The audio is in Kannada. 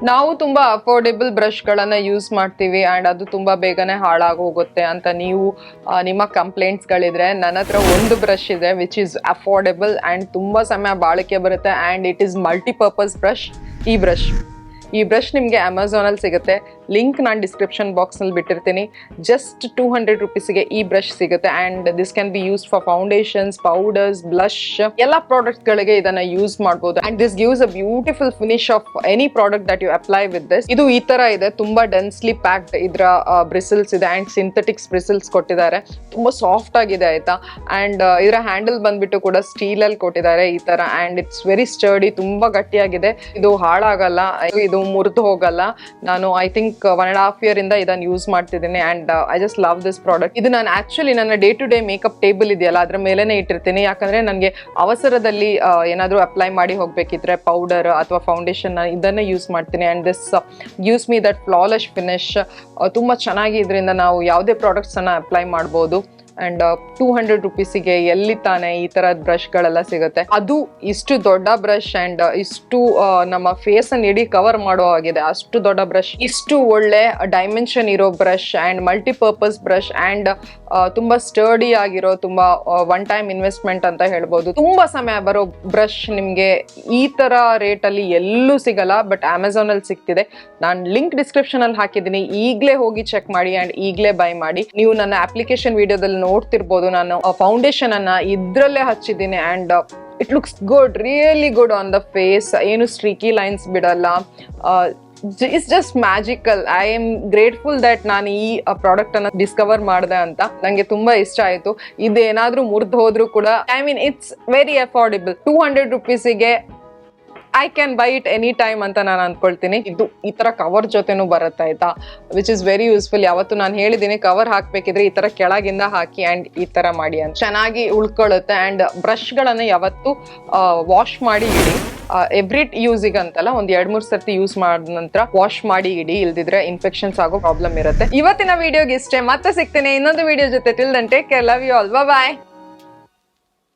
ನಾವು ತುಂಬಾ ಅಫೋರ್ಡೆಬಲ್ ಬ್ರಷ್ ಗಳನ್ನ ಯೂಸ್ ಮಾಡ್ತೀವಿ ಅಂಡ್ ಅದು ತುಂಬಾ ಬೇಗನೆ ಹಾಳಾಗಿ ಹೋಗುತ್ತೆ ಅಂತ ನೀವು ನಿಮ್ಮ ಕಂಪ್ಲೇಂಟ್ಸ್ ಗಳಿದ್ರೆ ನನ್ನ ಹತ್ರ ಒಂದು ಬ್ರಷ್ ಇದೆ ವಿಚ್ ಇಸ್ ಅಫೋರ್ಡೆಬಲ್ ಅಂಡ್ ತುಂಬಾ ಸಮಯ ಬಾಳಿಕೆ ಬರುತ್ತೆ and it is multipurpose brush. ಈ ಬ್ರಷ್ ನಿಮಗೆ ಅಮೆಝಾನ್ ಅಲ್ಲಿ ಸಿಗುತ್ತೆ. ಲಿಂಕ್ ನಾನು ಡಿಸ್ಕ್ರಿಪ್ಷನ್ ಬಾಕ್ಸ್ ನಲ್ಲಿ ಬಿಟ್ಟಿರ್ತೀನಿ. ಜಸ್ಟ್ 200 ರುಪೀಸ್ಗೆ ಈ ಬ್ರಷ್ ಸಿಗುತ್ತೆ and this can be use for foundations, powders, blush ಎಲ್ಲ ಪ್ರಾಡಕ್ಟ್ ಗಳಿಗೆ ಇದನ್ನ ಯೂಸ್ ಮಾಡಬಹುದು and this gives a beautiful finish of any product that you apply with this. ಇದು ಈ ತರ ಇದೆ, ತುಂಬಾ ಡೆನ್ಸ್ಲಿ ಪ್ಯಾಕ್ಡ್. ಇದರ ಬ್ರಿಸಲ್ಸ್ ಇದೆ ಅಂಡ್ ಸಿಂಥೆಟಿಕ್ಸ್ ಬ್ರಿಸಲ್ಸ್ ಕೊಟ್ಟಿದ್ದಾರೆ. ತುಂಬಾ ಸಾಫ್ಟ್ ಆಗಿದೆ ಆಯ್ತಾ. ಅಂಡ್ ಇದರ ಹ್ಯಾಂಡಲ್ ಬಂದ್ಬಿಟ್ಟು ಕೂಡ ಸ್ಟೀಲ್ ಅಲ್ಲಿ ಕೊಟ್ಟಿದ್ದಾರೆ ಈ ತರ ಅಂಡ್ ಇಟ್ಸ್ ವೆರಿ ಸ್ಟರ್ಡಿ, ತುಂಬಾ ಗಟ್ಟಿಯಾಗಿದೆ. ಇದು ಹಾಳಾಗಲ್ಲ, ಇದು ಮುರಿದು ಹೋಗಲ್ಲ. ನಾನು ಐ ಥಿಂಕ್ 1.5 year ಇಂದ ಇದನ್ನ ಯೂಸ್ ಮಾಡ್ತಿದ್ದೀನಿ and I just love this product. ಇದು ನಾನು ಆಕ್ಚುಲಿ ನನ್ನ day to day makeup table ಇದೆಯಲ್ಲ ಅದ್ರ ಮೇಲೆನೆ ಇಟ್ಟಿರ್ತೀನಿ. ಯಾಕಂದ್ರೆ ನನಗೆ ಅವಸರದಲ್ಲಿ ಏನಾದ್ರೂ ಅಪ್ಲೈ ಮಾಡಿ ಹೋಗ್ಬೇಕಿದ್ರೆ ಪೌಡರ್ ಅಥವಾ ಫೌಂಡೇಶನ್ ಇದನ್ನ ಯೂಸ್ ಮಾಡ್ತೀನಿ and this gives me that flawless finish. ತುಂಬಾ ಚೆನ್ನಾಗಿ ಇದರಿಂದ ನಾವು ಯಾವುದೇ ಪ್ರಾಡಕ್ಟ್ಸ್ ಅನ್ನ ಅಪ್ಲೈ ಮಾಡಬಹುದು. ಅಂಡ್ 200 ರುಪೀಸಿಗೆ ಎಲ್ಲಿ ತಾನೆ ಈ ತರದ ಬ್ರಷ್ ಗಳೆಲ್ಲ ಸಿಗುತ್ತೆ, ಅದು ಇಷ್ಟು ದೊಡ್ಡ ಬ್ರಷ್ ಅಂಡ್ ಇಷ್ಟು ನಮ್ಮ ಫೇಸ್ ಅನ್ನು ಇಡೀ ಕವರ್ ಮಾಡೋ ಆಗಿದೆ. ಅಷ್ಟು ದೊಡ್ಡ ಬ್ರಷ್, ಇಷ್ಟು ಒಳ್ಳೆ ಡೈಮೆನ್ಷನ್ ಇರೋ brush and multipurpose brush and ತುಂಬಾ ಸ್ಟರ್ಡಿ ಆಗಿರೋ, ತುಂಬಾ ಒನ್ ಟೈಮ್ ಇನ್ವೆಸ್ಟ್ಮೆಂಟ್ ಅಂತ ಹೇಳ್ಬೋದು. ತುಂಬಾ ಸಮಯ ಬರೋ ಬ್ರಷ್ ನಿಮ್ಗೆ ಈ ತರ ರೇಟ್ ಅಲ್ಲಿ ಎಲ್ಲೂ ಸಿಗಲ್ಲ, ಬಟ್ ಅಮೆಝಾನ್ ಅಲ್ಲಿ ಸಿಗ್ತಿದೆ. ನಾನು ಲಿಂಕ್ ಡಿಸ್ಕ್ರಿಪ್ಷನ್ ಅಲ್ಲಿ ಹಾಕಿದ್ದೀನಿ, ಈಗಲೇ ಹೋಗಿ ಚೆಕ್ ಮಾಡಿ ಅಂಡ್ ಈಗಲೇ ಬೈ ಮಾಡಿ. ನೀವು ನನ್ನ ಅಪ್ಲಿಕೇಶನ್ ವಿಡಿಯೋದಲ್ಲಿ ನೋಡ್ತಿರ್ಬೋದು, ನಾನು ಫೌಂಡೇಶನ್ ಅನ್ನ ಇದ್ರಲ್ಲೇ ಹಚ್ಚಿದ್ದೀನಿ and it looks good, really good on the face. ಏನು ಸ್ಟ್ರೀಕಿ ಲೈನ್ಸ್ ಬಿಡಲ್ಲ. It's just magical. I am grateful that ನಾನು ಈ ಪ್ರಾಡಕ್ಟ್ ಅನ್ನ ಡಿಸ್ಕವರ್ ಮಾಡಿದೆ ಅಂತ. ನಂಗೆ ತುಂಬಾ ಇಷ್ಟ ಆಯ್ತು. ಇದೇನಾದ್ರೂ ಮುರಿದು ಹೋದ್ರು ಕೂಡ I mean it's very affordable. 200 ರುಪೀಸಿಗೆ I can buy it any time ಅಂತ ನಾನು ಅನ್ಕೊಳ್ತೀನಿ. ಇದು ಈ ತರ ಕವರ್ ಜೊತೆನೂ ಬರುತ್ತೆ ಆಯ್ತಾ, ವಿಚ್ ಇಸ್ ವೆರಿ ಯೂಸ್ಫುಲ್. ಯಾವತ್ತು ನಾನು ಹೇಳಿದ್ದೀನಿ ಕವರ್ ಹಾಕ್ಬೇಕಿದ್ರೆ ಈ ತರ ಕೆಳಗಿಂದ ಹಾಕಿ ಅಂಡ್ ಈ ತರ ಮಾಡಿ ಅಂತ ಚೆನ್ನಾಗಿ ಉಳ್ಕೊಳ್ಳುತ್ತೆ. ಅಂಡ್ ಬ್ರಷ್ ಗಳನ್ನ ಯಾವತ್ತು ವಾಶ್ ಮಾಡಿ ಇಡಿ. ಎವ್ರಿ ಯೂಸಿಗೆ ಅಂತಲ್ಲ, ಒಂದ್ 2-3 ಸರ್ತಿ ಯೂಸ್ ಮಾಡಿದ ನಂತರ ವಾಶ್ ಮಾಡಿ ಇಡಿ, ಇಲ್ದಿದ್ರೆ ಇನ್ಫೆಕ್ಷನ್ಸ್ ಆಗೋ ಪ್ರಾಬ್ಲಮ್ ಇರುತ್ತೆ. ಇವತ್ತಿನ ವಿಡಿಯೋಗೆ ಇಷ್ಟೇ. ಮತ್ತೆ ಸಿಗ್ತೇನೆ ಇನ್ನೊಂದು ವಿಡಿಯೋ ಜೊತೆ. Till then take care, love you all, bye.